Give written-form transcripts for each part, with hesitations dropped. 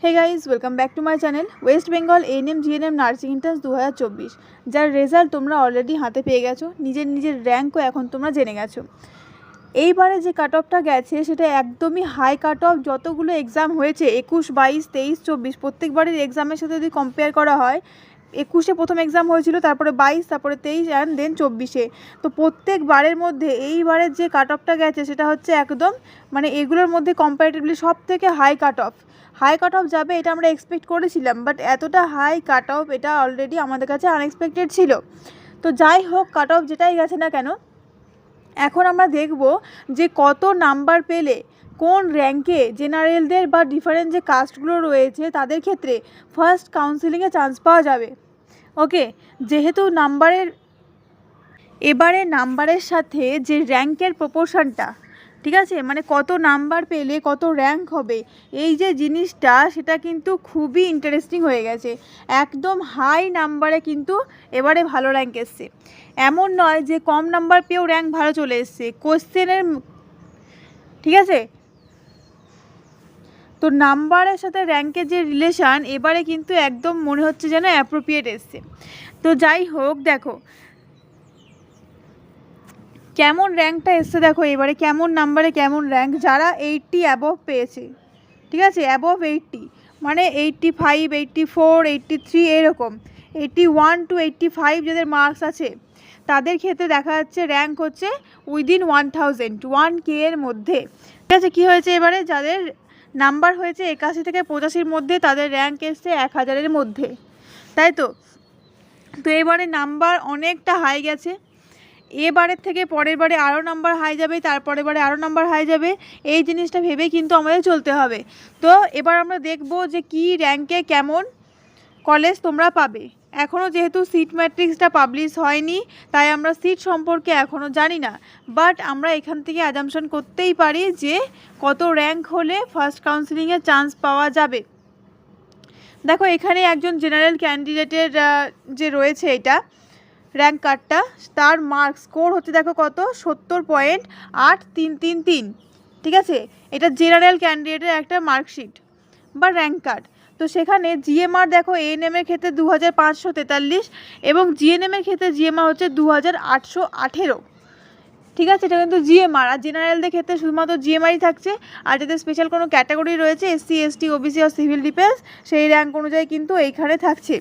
Hey guys welcome back to my channel. West Bengal ANM GNM nursing entrance 2024, যার result তোমরা already হাতে পেয়ে গেছো, নিজের র্যাঙ্কও এখন তোমরা জেনে গেছো। এইবারে যে কাট অফটা গেছে সেটা একদমই হাই কাট অফ। যতগুলো এক্সাম হয়েছে 21, 22, 23, 24 প্রত্যেকবারের এক্সামের সাথে যদি কম্পেয়ার করা হয়, 21-এ প্রথম এক্সাম হয়েছিল, তারপরে 22, তারপরে 23 অ্যান্ড দেন 24-এ, তো প্রত্যেকবারের মধ্যে এইবারের যে কাট অফটা গেছে সেটা হচ্ছে একদম মানে এগুলোর মধ্যে কম্পারেটিভলি সব থেকে হাই কাট অফ যাবে এটা আমরা এক্সপেক্ট করেছিলাম, বাট এতটা হাই কাট অফ এটা অলরেডি আমাদের কাছে আনএক্সপেক্টেড ছিল। তো যাই হোক, কাট অফ যেটাই গেছে না কেন, এখন আমরা দেখব যে কত নাম্বার পেলে কোন র্যাঙ্কে জেনারেলদের বা ডিফারেন্ট যে কাস্টগুলো রয়েছে তাদের ক্ষেত্রে ফার্স্ট কাউন্সিলিংয়ে চান্স পাওয়া যাবে। ওকে, যেহেতু এবারে নাম্বারের সাথে যে র্যাঙ্কের প্রপোর্শনটা, ঠিক আছে, মানে কত নাম্বার পেলে কত র্যাঙ্ক হবে, এই যে জিনিসটা সেটা কিন্তু খুবই ইন্টারেস্টিং হয়ে গেছে। একদম হাই নাম্বারে কিন্তু এবারে ভালো র্যাঙ্ক এসছে, এমন নয় যে কম নাম্বার পেয়েও র্যাঙ্ক ভালো চলে এসছে কোশ্চেনের, ঠিক আছে। তো নাম্বারের সাথে র্যাঙ্কের যে রিলেশান এবারে কিন্তু একদম মনে হচ্ছে যেন অ্যাপ্রোপ্রিয়েট এসছে। তো যাই হোক, দেখো কেমন র্যাঙ্কটা এসছে, দেখো এবারে কেমন নাম্বারে কেমন র্যাঙ্ক, যারা 80 অ্যাবভ পেয়েছে, ঠিক আছে, অ্যাবভ 80 মানে 85, 84, 83 এরকম, 81 to 85 যাদের মার্কস আছে তাদের ক্ষেত্রে দেখা যাচ্ছে র্যাঙ্ক হচ্ছে উইদিন 1000, 1K এর মধ্যে, ঠিক আছে। কী হয়েছে এবারে, যাদের নাম্বার হয়েছে 81 থেকে 85-র মধ্যে তাদের র্যাঙ্ক এসছে 1000-এর মধ্যে, তাই তো। তো এবারে নাম্বার অনেকটা হাই গেছে, এবারের থেকে পরের বারে আরও নাম্বার হাই যাবে, তারপরের বারে আরও নাম্বার হাই যাবে, এই জিনিসটা ভেবেই কিন্তু আমাদের চলতে হবে। তো এবার আমরা দেখব যে কি র্যাঙ্কে কেমন কলেজ তোমরা পাবে। এখনও যেহেতু সিট ম্যাট্রিক্সটা পাবলিশ হয়নি তাই আমরা সিট সম্পর্কে এখনও জানি না, বাট আমরা এখান থেকে অ্যাজাম্পশন করতেই পারি যে কত র্যাঙ্ক হলে ফার্স্ট কাউন্সিলিংয়ে চান্স পাওয়া যাবে। দেখো এখানে একজন জেনারেল ক্যান্ডিডেটের যে রয়েছে এটা র্যাঙ্ক কার্ডটা, তার মার্কস স্কোর হচ্ছে দেখো কত, 70.8333, ঠিক আছে। এটা জেনারেল ক্যান্ডিডেটের একটা মার্কশিট বা র্যাঙ্ক কার্ড। তো সেখানে জিএমআর দেখো এএনএমের ক্ষেত্রে 2543 এবং জিএনএমের ক্ষেত্রে জিএমআর হচ্ছে 2818, ঠিক আছে। এটা কিন্তু জিএমআর, আর জেনারেলদের ক্ষেত্রে শুধুমাত্র জিএমআরই থাকছে, আর যাদের স্পেশাল কোনো ক্যাটাগরি রয়েছে এসসি, এসটি, ওবিসি আর সিভিল ডিফেন্স, সেই র্যাঙ্ক অনুযায়ী কিন্তু এইখানে থাকছে।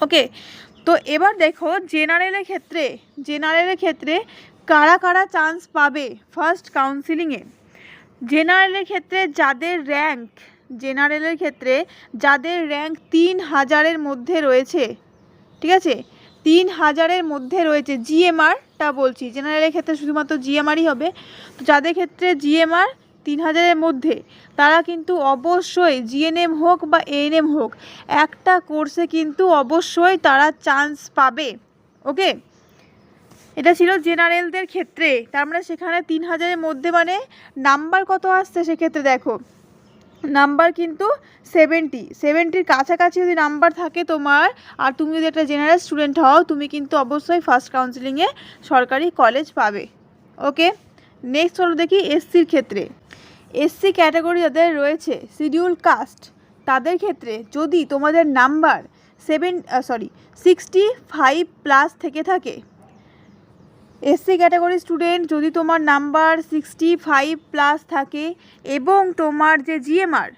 ওকে, তো এবার দেখো জেনারেলের ক্ষেত্রে কারা কারা চান্স পাবে ফার্স্ট কাউন্সিলিংয়ে। জেনারেলের ক্ষেত্রে যাদের র্যাঙ্ক 3000-এর মধ্যে রয়েছে, ঠিক আছে, 3000-এর মধ্যে রয়েছে, জিএমআরটা বলছি, জেনারেলের ক্ষেত্রে শুধুমাত্র জিএমআরই হবে। তো যাদের ক্ষেত্রে জিএমআর 3000-এর মধ্যে তারা কিন্তু অবশ্যই জিএনএম হোক বা এএনএম হোক একটা কোর্সে কিন্তু অবশ্যই তারা চান্স পাবে। ওকে, এটা ছিল জেনারেলদের ক্ষেত্রে, তার মানে সেখানে 3000-এর মধ্যে মানে নাম্বার কত আসছে, সেক্ষেত্রে দেখো নাম্বার কিন্তু 70-র কাছাকাছি যদি নাম্বার থাকে তোমার, আর তুমি যদি একটা জেনারেল স্টুডেন্ট হও, তুমি কিন্তু অবশ্যই ফার্স্ট কাউন্সিলিংয়ে সরকারি কলেজ পাবে। ওকে, নেক্সট হলো দেখি এসসির ক্ষেত্রে। এসসি ক্যাটাগরি যাদের রয়েছে, শিডিউল কাস্ট, তাদের ক্ষেত্রে যদি তোমাদের নাম্বার 65+ থেকে থাকে, এসসি ক্যাটাগরি স্টুডেন্ট যদি তোমার নাম্বার 65+ থাকে এবং তোমার যে জিএমআর,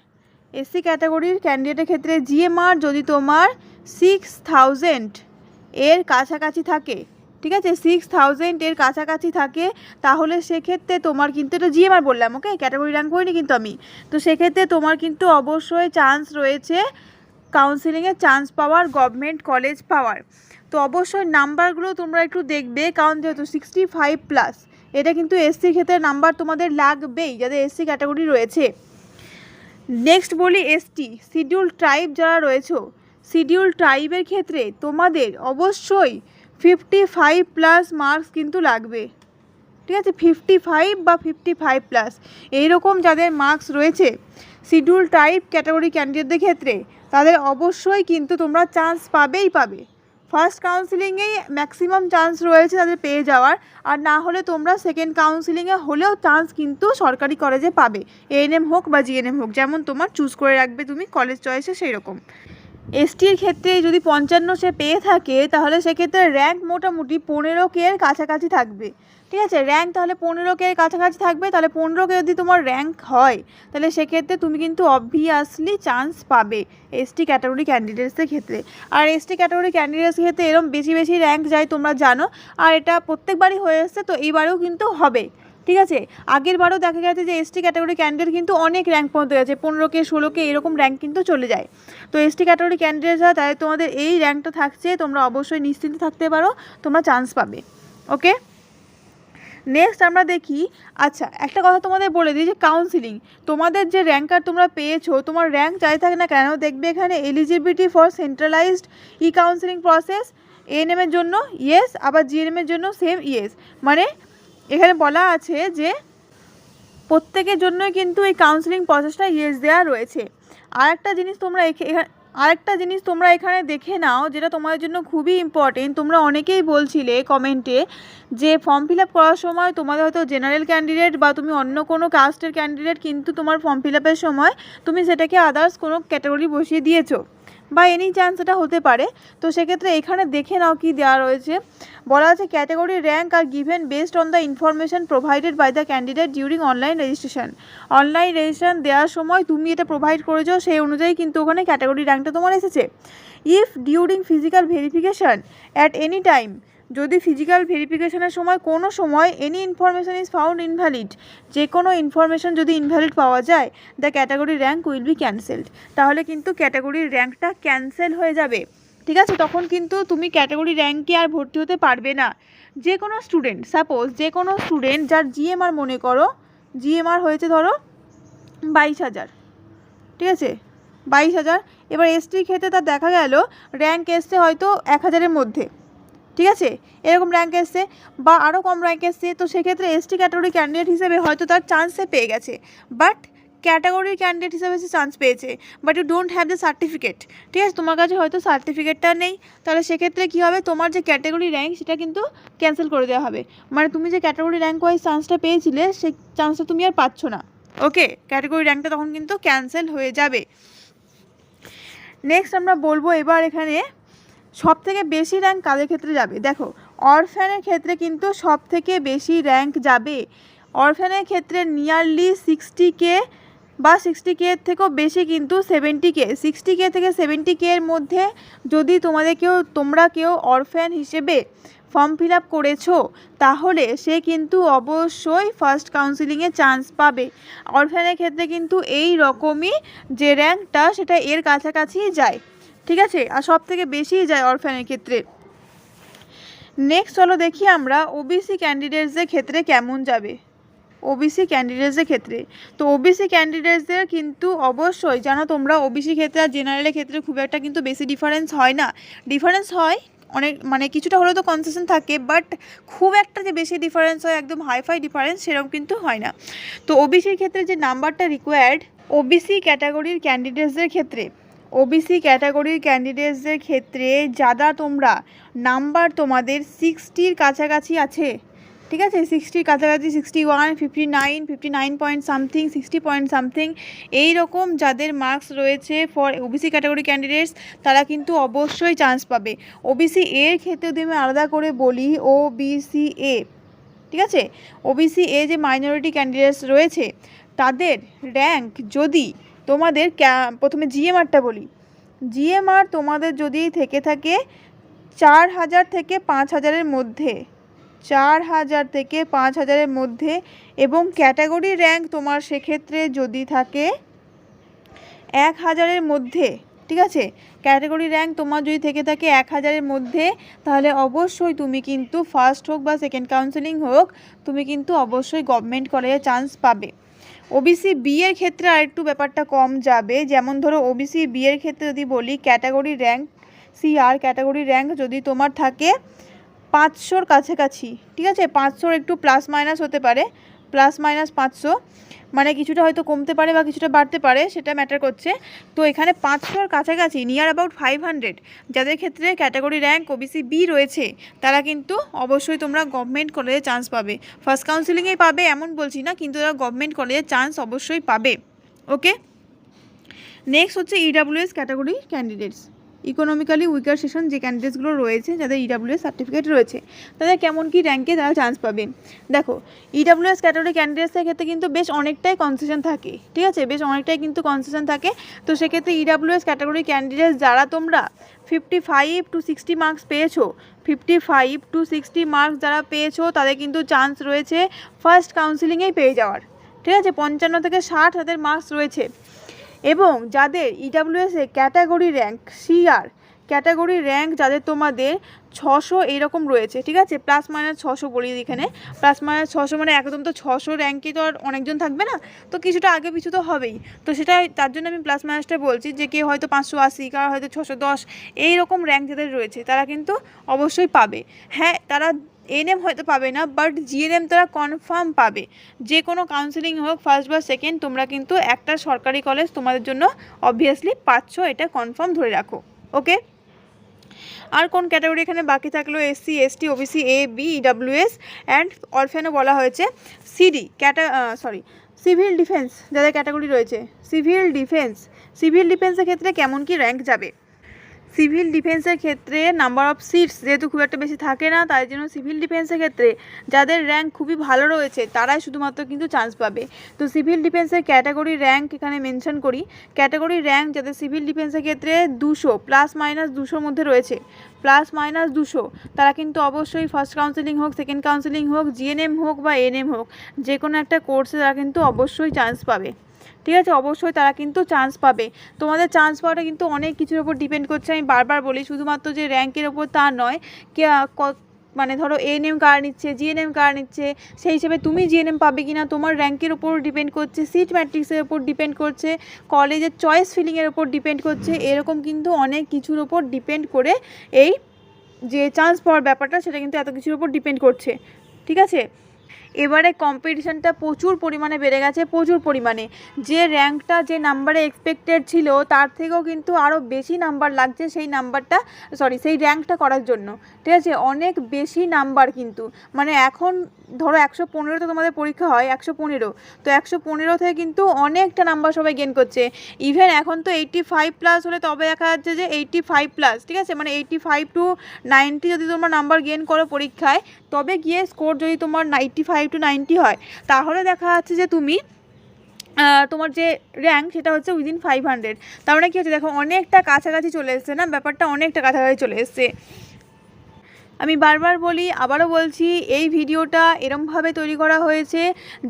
এসসি ক্যাটাগরির ক্যান্ডিডেটের ক্ষেত্রে জিএমআর যদি তোমার 6000 এর কাছাকাছি থাকে, ঠিক আছে, 6000 এর কাছাকাছি থাকে, তাহলে সেক্ষেত্রে তোমার কিন্তু, এটা জিএমআর বললাম, ওকে, ক্যাটাগরি র্যাঙ্ক করিনি কিন্তু আমি, তো সেক্ষেত্রে তোমার কিন্তু অবশ্যই চান্স রয়েছে কাউন্সিলিংয়ে চান্স পাওয়ার, গভর্নমেন্ট কলেজ পাওয়ার। তো অবশ্যই নাম্বারগুলো তোমরা একটু দেখবে, কারণ যেহেতু 65+, এটা কিন্তু এসসির ক্ষেত্রে নাম্বার তোমাদের লাগবেই যাদের এসসি ক্যাটাগরি রয়েছে। নেক্সট বলি এসটি, শিডিউল ট্রাইব যারা রয়েছে, শিডিউল ট্রাইবের ক্ষেত্রে তোমাদের অবশ্যই 55+ মার্কস কিন্তু লাগবে, ঠিক আছে, 55 বা 55+, এইরকম যাদের মার্কস রয়েছে শিডিউল ট্রাইব ক্যাটাগরি ক্যান্ডিডেটদের ক্ষেত্রে, তাদের অবশ্যই কিন্তু তোমরা চান্স পাবে। ফার্স্ট কাউন্সিলিংয়েই ম্যাক্সিমাম চান্স রয়েছে তাদের পেয়ে যাওয়ার, আর না হলে তোমরা সেকেন্ড কাউন্সিলিংয়ে হলেও চান্স কিন্তু সরকারি কলেজে পাবে, এএনএম হোক বা জিএনএম হোক, যেমন তোমার চুজ করে রাখবে তুমি কলেজ চয়েসে সেই রকম। এসটির ক্ষেত্রে যদি 55 সে পেয়ে থাকে তাহলে সেক্ষেত্রে র্যাঙ্ক মোটামুটি 15K এর কাছাকাছি থাকবে, ঠিক আছে। র্যাঙ্ক তাহলে 15K এর কাছাকাছি থাকবে, তাহলে 15K যদি তোমার র্যাঙ্ক হয় তাহলে সেক্ষেত্রে তুমি কিন্তু অবভিয়াসলি চান্স পাবে এসটি ক্যাটাগরি ক্যান্ডিডেটসদের ক্ষেত্রে। আর এসটি ক্যাটাগরি ক্যান্ডিডেটসের ক্ষেত্রে এরকম বেশি বেশি র্যাঙ্ক যায় তোমরা জানো, আর এটা প্রত্যেকবারই হয়ে এসছে, তো এইবারেও কিন্তু হবে, ঠিক আছে। আগের বারও দেখা গেছে যে এসটি ক্যাটাগরি ক্যান্ডিডেট কিন্তু অনেক র্যাঙ্ক পৌঁছে গেছে, 15K 16K এরকম র্যাঙ্ক কিন্তু চলে যায়। তো এসটি ক্যাটাগরি ক্যান্ডিডেট যারা তাই তোমাদের এই র্যাঙ্কটা থাকছে, তোমরা অবশ্যই নিশ্চিন্তে থাকতে পারো, তোমরা চান্স পাবে। ওকে, নেক্সট আমরা দেখি। আচ্ছা, একটা কথা তোমাদের বলে দিই যে কাউন্সিলিং, তোমাদের যে র্যাঙ্কার তোমরা পেয়েছো, তোমার র্যাঙ্ক যাই থাকে না কেন, দেখবে এখানে eligibility for centralised e counselling process, এএনএমের জন্য ইয়েস, আবার জিএনএমের জন্য সেম ইয়েস। মানে এখানে বলা আছে যে প্রত্যেকের জন্যই কিন্তু এই কাউন্সিলিং প্রসেসটা ইয়েস দেওয়া রয়েছে। আরেকটা জিনিস তোমরা এখানে দেখে নাও, যেটা তোমাদের জন্য খুবই ইম্পর্টেন্ট। তোমরা অনেকেই বলছিলে কমেন্টে যে ফর্ম ফিল আপ করার সময় তোমাদের হয়তো জেনারেল ক্যান্ডিডেট বা তুমি অন্য কোনো কাস্টের ক্যান্ডিডেট, কিন্তু তোমার ফর্ম ফিল আপের সময় তুমি সেটাকে আদার্স কোনো ক্যাটাগরি বসিয়ে দিয়েছো, বা এনি চান্স এটা হতে পারে। তো সেক্ষেত্রে এখানে দেখে নাও কি দেওয়া রয়েছে। বলা আছে ক্যাটাগরি র্যাঙ্ক আর given based on the information provided by the candidate during online registration. Online registration দেওয়ার সময় তুমি এটা প্রোভাইড করেছো, সেই অনুযায়ী কিন্তু ওখানে ক্যাটাগরি র্যাঙ্কটা তোমার এসেছে। If during physical verification at any time, যদি ফিজিক্যাল ভেরিফিকেশনের সময় কোনো সময় any information is found invalid, যে কোনো ইনফরমেশন যদি ইনভ্যালিড পাওয়া যায়, the category rank will be cancelled, তাহলে কিন্তু ক্যাটাগরির র্যাঙ্কটা ক্যান্সেল হয়ে যাবে, ঠিক আছে। তখন কিন্তু তুমি ক্যাটাগরি র্যাঙ্কে আর ভর্তি হতে পারবে না। যে কোনো স্টুডেন্ট, সাপোজ যে কোনো স্টুডেন্ট যার জিএমআর, মনে করো জিএমআর হয়েছে ধরো 22,000, ঠিক আছে, 22,000। এবার এসটির ক্ষেত্রে তার দেখা গেল র্যাঙ্ক এসছে হয়তো 1,000-এর মধ্যে, ঠিক আছে, এরকম র্যাঙ্ক এসছে বা আরও কম র্যাঙ্ক এসছে, তো সেক্ষেত্রে এসটি ক্যাটাগরি ক্যান্ডিডেট হিসেবে হয়তো তার চান্সে পেয়ে গেছে, বাট ক্যাটাগরির ক্যান্ডিডেট হিসেবে সে চান্স পেয়েছে, but you don't have the certificate, ঠিক আছে, তোমার কাছে হয়তো সার্টিফিকেটটা নেই। তাহলে সেক্ষেত্রে কী হবে, তোমার যে ক্যাটাগরি র্যাঙ্ক সেটা কিন্তু ক্যান্সেল করে দেওয়া হবে, মানে তুমি যে ক্যাটাগরি র্যাঙ্ক ওয়াইজ চান্সটা পেয়েছিলে সেই চান্সটা তুমি আর পাচ্ছ না। ওকে, ক্যাটাগরি র্যাঙ্কটা তখন কিন্তু ক্যান্সেল হয়ে যাবে। নেক্সট আমরা বলবো এবার এখানে সব থেকে বেশি র্যাঙ্ক কাদের ক্ষেত্রে যাবে। দেখো, অরফ্যানের ক্ষেত্রে কিন্তু সব থেকে বেশি র্যাঙ্ক যাবে। অরফ্যানের ক্ষেত্রে নিয়ারলি 60K বা 60K এর থেকেও বেশি, কিন্তু 70K, 60K থেকে 70K এর মধ্যে যদি তোমরা কেউ অরফ্যান হিসেবে ফর্ম ফিল আপ করেছো, তাহলে সে কিন্তু অবশ্যই ফার্স্ট কাউন্সিলিংয়ে চান্স পাবে। অরফ্যানের ক্ষেত্রে কিন্তু এই রকমই যে র্যাঙ্কটা সেটা এর কাছাকাছিই যায়, ঠিক আছে, আর সব থেকে বেশিই যায় অরফ্যানের ক্ষেত্রে। নেক্সট চলো দেখি আমরা ওবিসি ক্যান্ডিডেটসদের ক্ষেত্রে কেমন যাবে। ওবিসি ক্যান্ডিডেটসদের ক্ষেত্রে, তো ওবিসি ক্যান্ডিডেটসদের কিন্তু অবশ্যই জানো তোমরা, ওবিসি ক্ষেত্রে আর জেনারেলের ক্ষেত্রে খুব একটা কিন্তু বেশি ডিফারেন্স হয় না। ডিফারেন্স হয় অনেক, মানে কিছুটা হলেও তো কনসেশন থাকে, বাট খুব একটা যে বেশি ডিফারেন্স হয়, একদম হাইফাই ডিফারেন্স সেরকম কিন্তু হয় না। তো ওবিসির ক্ষেত্রে যে নাম্বারটা রিকোয়ার্ড ওবিসি ক্যাটাগরির ক্যান্ডিডেটসদের ক্ষেত্রে, ওবিসি ক্যাটাগরির ক্যান্ডিডেটসদের ক্ষেত্রে যারা তোমরা নাম্বার তোমাদের 60-র কাছাকাছি আছে, ঠিক আছে, 60-র কাছাকাছি, 61, 59, 59 পয়েন্ট সামথিং, 60 পয়েন্ট সামথিং, এই রকম যাদের মার্কস রয়েছে ফর ওবিসি ক্যাটাগরি ক্যান্ডিডেটস, তারা কিন্তু অবশ্যই চান্স পাবে। ওবিসি এর ক্ষেত্রে যদি আমি আলাদা করে বলি, ওবিসি এ, ঠিক আছে, ওবিসি এ যে মাইনরিটি ক্যান্ডিডেটস রয়েছে তাদের র্যাঙ্ক যদি তোমাদের প্রথমে জিএমআরটা বলি, জিএমআর তোমাদের যদি থেকে থাকে 4,000 থেকে 5,000-এর মধ্যে, 4,000 থেকে 5,000-এর মধ্যে, এবং ক্যাটাগরি র্যাঙ্ক তোমার সেক্ষেত্রে যদি থাকে 1,000-এর মধ্যে, ঠিক আছে, ক্যাটাগরি র্যাঙ্ক তোমার যদি থেকে থাকে 1,000-এর মধ্যে, তাহলে অবশ্যই তুমি কিন্তু ফার্স্ট হোক বা সেকেন্ড কাউন্সেলিং হোক, তুমি কিন্তু অবশ্যই গভর্নমেন্ট কলেজে চান্স পাবে। ওবিসি বি এর ক্ষেত্রে আরেকটু ব্যাপারটা কম যাবে, যেমন ধরো ওবিসি বি এর ক্ষেত্রে যদি বলি, category rank CR category rank যদি তোমার থাকে 500-র কাছাকাছি, ঠিক আছে, 500 একটু প্লাস মাইনাস হতে পারে, +- 500, মানে কিছুটা হয়তো কমতে পারে বা কিছুটা বাড়তে পারে, সেটা ম্যাটার করছে। তো এখানে 500-র কাছাকাছি, নিয়ার অ্যাবাউট 500 যাদের ক্ষেত্রে ক্যাটাগরি র্যাঙ্ক ওবিসি বি রয়েছে, তারা কিন্তু অবশ্যই তোমরা গভর্নমেন্ট কলেজে চান্স পাবে। ফার্স্ট কাউন্সিলিংয়েই পাবে এমন বলছি না, কিন্তু তারা গভর্নমেন্ট কলেজে চান্স অবশ্যই পাবে। ওকে, নেক্সট হচ্ছে EWS category candidates, economically weaker section যে ক্যান্ডিডেটসগুলো রয়েছে, যাদের ইডাব্লিউএস সার্টিফিকেট রয়েছে, তাদের কেমন কি র্যাঙ্কে তারা চান্স পাবে। দেখো, ইডাব্লিউএস ক্যাটাগরি ক্যান্ডিডেটসের ক্ষেত্রে কিন্তু বেশ অনেকটাই কনসেশন থাকে, ঠিক আছে, বেশ অনেকটাই কিন্তু কনসেশন থাকে। তো সেক্ষেত্রে ইডাব্লিউএস ক্যাটাগরি ক্যান্ডিডেটস যারা তোমরা 55 to 60 মার্কস পেয়েছো, 55 to 60 মার্কস যারা পেয়েছো, তাদের কিন্তু চান্স রয়েছে ফার্স্ট কাউন্সিলিংয়েই পেয়ে যাওয়ার, ঠিক আছে। 55 থেকে 60 তাদের মার্কস রয়েছে। এবং যাদের ইডাব্লিউএসে category rank CR category rank যাদের তোমাদের 600 এইরকম রয়েছে, ঠিক আছে, প্লাস মাইনাস 600 বলি এখানে, প্লাস মাইনাস 600 মানে একদম তো 600 র্যাঙ্কে তো আর অনেকজন থাকবে না, তো কিছুটা আগে পিছু তো হবেই। তো সেটা তার জন্য আমি প্লাস মাইনাসটা বলছি, যে কেউ হয়তো 580, কারো হয়তো 610, এইরকম র্যাঙ্ক যাদের রয়েছে তারা কিন্তু অবশ্যই পাবে। হ্যাঁ, তারা এনএম হয়তো পাবে না, বাট জিএনএম তারা কনফার্ম পাবে। যে কোনো কাউন্সিলিং হোক, ফার্স্ট বা সেকেন্ড, তোমরা কিন্তু একটা সরকারি কলেজ তোমাদের জন্য অবভিয়াসলি পাচ্ছ, এটা কনফার্ম ধরে রাখো। ওকে, আর কোন ক্যাটাগরি এখানে বাকি থাকলো? SC, ST, OBC, A, B, EWS and অরফ্যানও বলা হয়েছে। সিডি সিভিল ডিফেন্স যাদের ক্যাটাগরি রয়েছে, সিভিল ডিফেন্সের ক্ষেত্রে কেমন কি র্যাঙ্ক যাবে? সিভিল ডিফেন্সের ক্ষেত্রে নাম্বার অফ সিটস যেহেতু খুব একটা বেশি থাকে না, তাই জন্য সিভিল ডিফেন্সের ক্ষেত্রে যাদের র্যাঙ্ক খুবই ভালো রয়েছে তারাই শুধুমাত্র কিন্তু চান্স পাবে। তো সিভিল ডিফেন্সের ক্যাটাগরি র্যাঙ্ক এখানে মেনশন করি। ক্যাটাগরি র্যাঙ্ক যাদের সিভিল ডিফেন্সের ক্ষেত্রে 200 প্লাস মাইনাস 200 মধ্যে রয়েছে, প্লাস মাইনাস 200, তারা কিন্তু অবশ্যই ফার্স্ট কাউন্সিলিং হোক, সেকেন্ড কাউন্সিলিং হোক, জিএনএম হোক বা এনএম হোক, যে কোনো একটা কোর্সে তারা কিন্তু অবশ্যই চান্স পাবে, ঠিক আছে, অবশ্যই তারা কিন্তু চান্স পাবে। তোমাদের চান্স পাওয়াটা কিন্তু অনেক কিছুর ওপর ডিপেন্ড করছে, আমি বারবার বলি, শুধুমাত্র যে র্যাঙ্কের ওপর তা নয়, মানে ধরো এএনএম কার নিচ্ছে, জিএনএম কার নিচ্ছে, সেই হিসেবে তুমি জিএনএম পাবে কি না তোমার র্যাঙ্কের ওপর ডিপেন্ড করছে, সিট ম্যাট্রিক্সের ওপর ডিপেন্ড করছে, কলেজের চয়েস ফিলিংয়ের ওপর ডিপেন্ড করছে, এরকম কিন্তু অনেক কিছুর ওপর ডিপেন্ড করে এই যে চান্স পাওয়ার ব্যাপারটা, সেটা কিন্তু এত কিছুর ওপর ডিপেন্ড করছে, ঠিক আছে। এবারে কম্পিটিশানটা প্রচুর পরিমাণে বেড়ে গেছে, প্রচুর পরিমাণে। যে র্যাঙ্কটা যে নাম্বারে এক্সপেক্টেড ছিল তার থেকেও কিন্তু আরও বেশি নাম্বার লাগছে সেই সেই র্যাঙ্কটা করার জন্য, ঠিক আছে, অনেক বেশি নাম্বার কিন্তু, মানে এখন ধরো 115 তো তোমাদের পরীক্ষা হয়, 115, তো 115 থেকে কিন্তু অনেকটা নাম্বার সবাই গেন করছে। ইভেন এখন তো 85 প্লাস হলে তবে দেখা যাচ্ছে যে 85 প্লাস, ঠিক আছে, মানে 85 to 90 যদি তোমরা নাম্বার গেন করো পরীক্ষায়, তবে গিয়ে স্কোর যদি তোমার 85 to 90 হয়, তাহলে দেখা যাচ্ছে যে তুমি তোমার যে র্যাঙ্ক সেটা হচ্ছে উইদিন 500। তার মানে কী হচ্ছে দেখো, অনেকটা কাছাকাছি চলে এসছে না, ব্যাপারটা অনেকটা কাছাকাছি চলে এসছে। আমি বারবার বলি, আবারও বলছি, এই ভিডিওটা এরমভাবে তৈরি করা হয়েছে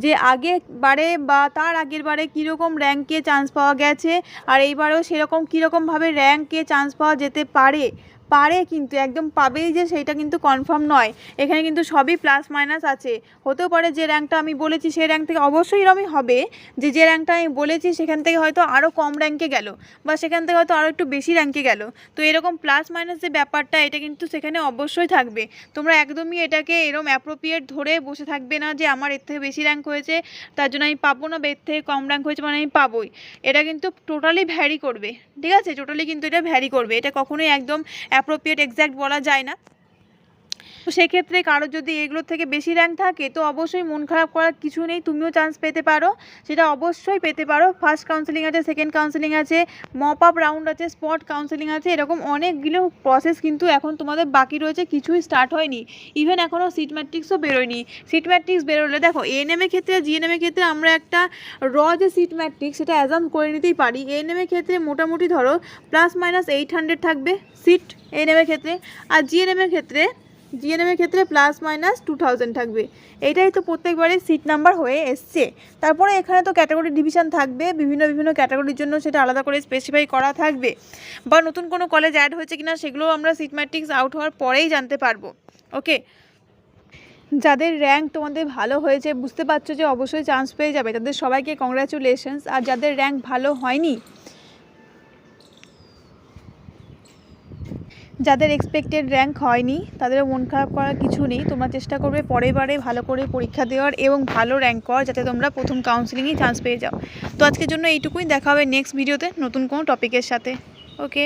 যে আগের বারে বা তার আগের বারে কীরকম র্যাঙ্কে চান্স পাওয়া গেছে, আর এইবারেও সেরকম কীরকমভাবে র্যাঙ্কে চান্স পাওয়া যেতে পারে, কিন্তু একদম পাবেই যে সেইটা কিন্তু কনফার্ম নয়, এখানে কিন্তু সবই প্লাস মাইনাস আছে। হতেও পারে যে র্যাঙ্কটা আমি বলেছি সেই র্যাঙ্ক থেকে অবশ্যই এরমই হবে, যে র্যাঙ্কটা আমি বলেছি সেখান থেকে হয়তো আরও কম র্যাঙ্কে গেল, বা সেখান থেকে হয়তো আরও একটু বেশি র্যাঙ্কে গেল। তো এরকম প্লাস মাইনাস যে ব্যাপারটা, এটা কিন্তু সেখানে অবশ্যই থাকবে। তোমরা একদমই এটাকে এরম অ্যাপ্রোপ্রিয়েট ধরে বসে থাকবে না যে আমার এর থেকে বেশি র্যাঙ্ক হয়েছে তার জন্য আমি পাবো না, বা এর থেকে কম র্যাঙ্ক হয়েছে মানে আমি পাবোই। এটা কিন্তু টোটালি ভ্যারি করবে, ঠিক আছে, টোটালি কিন্তু এটা ভ্যারি করবে, এটা কখনোই একদম অ্যাপ্রোপ্রিয়েট এক্স্যাক্ট বলা যায় না। তো সেক্ষেত্রে কারোর যদি এগুলোর থেকে বেশি র্যাঙ্ক থাকে তো অবশ্যই মন খারাপ করার কিছু নেই, তুমিও চান্স পেতে পারো, সেটা অবশ্যই পেতে পারো। ফার্স্ট কাউন্সিলিং আছে, সেকেন্ড কাউন্সিলিং আছে, মপ আপ রাউন্ড আছে, স্পট কাউন্সিলিং আছে, এরকম অনেকগুলো প্রসেস কিন্তু এখন তোমাদের বাকি রয়েছে, কিছুই স্টার্ট হয়নি, ইভেন এখনও সিট ম্যাট্রিক্সও বেরোয়নি। সিট ম্যাট্রিক্স বেরোলে দেখো, এএনএমের ক্ষেত্রে, জিএনএমের ক্ষেত্রে আমরা একটা যে সিট ম্যাট্রিক্স সেটা অ্যাজাম করে নিতেই পারি। এএনএমের ক্ষেত্রে মোটামুটি ধরো প্লাস মাইনাস 800 থাকবে সিট এএনএমের ক্ষেত্রে, আর জিএনএমের ক্ষেত্রে প্লাস মাইনাস 2000 থাকবে। এটাই তো প্রত্যেকবারে সিট নাম্বার হয়ে এসছে। তারপরে এখানে তো ক্যাটাগরি ডিভিশন থাকবে, বিভিন্ন ক্যাটাগরির জন্য সেটা আলাদা করে স্পেসিফাই করা থাকবে, বা নতুন কোনো কলেজ অ্যাড হয়েছে কিনা সেগুলো আমরা সিট ম্যাট্রিক্স আউট হওয়ার পরেই জানতে পারবো। ওকে, যাদের র্যাঙ্ক তোমাদের ভালো হয়েছে, বুঝতে পারছো যে অবশ্যই চান্স পেয়ে যাবে, তাদের সবাইকে কংগ্রাচুলেশনস। আর যাদের র্যাঙ্ক ভালো হয়নি যাদের এক্সপেক্টেড র্যাঙ্ক হয়নি তাদেরও মন খারাপ করার কিছু নেই, তোমরা চেষ্টা করবে পরের বারে ভালো করে পরীক্ষা দেওয়ার এবং ভালো র্যাঙ্ক করার, যাতে তোমরা প্রথম কাউন্সিলিংয়েই চান্স পেয়ে যাও। তো আজকের জন্য এইটুকুই, দেখা হবে নেক্সট ভিডিওতে নতুন কোনো টপিকের সাথে। ওকে।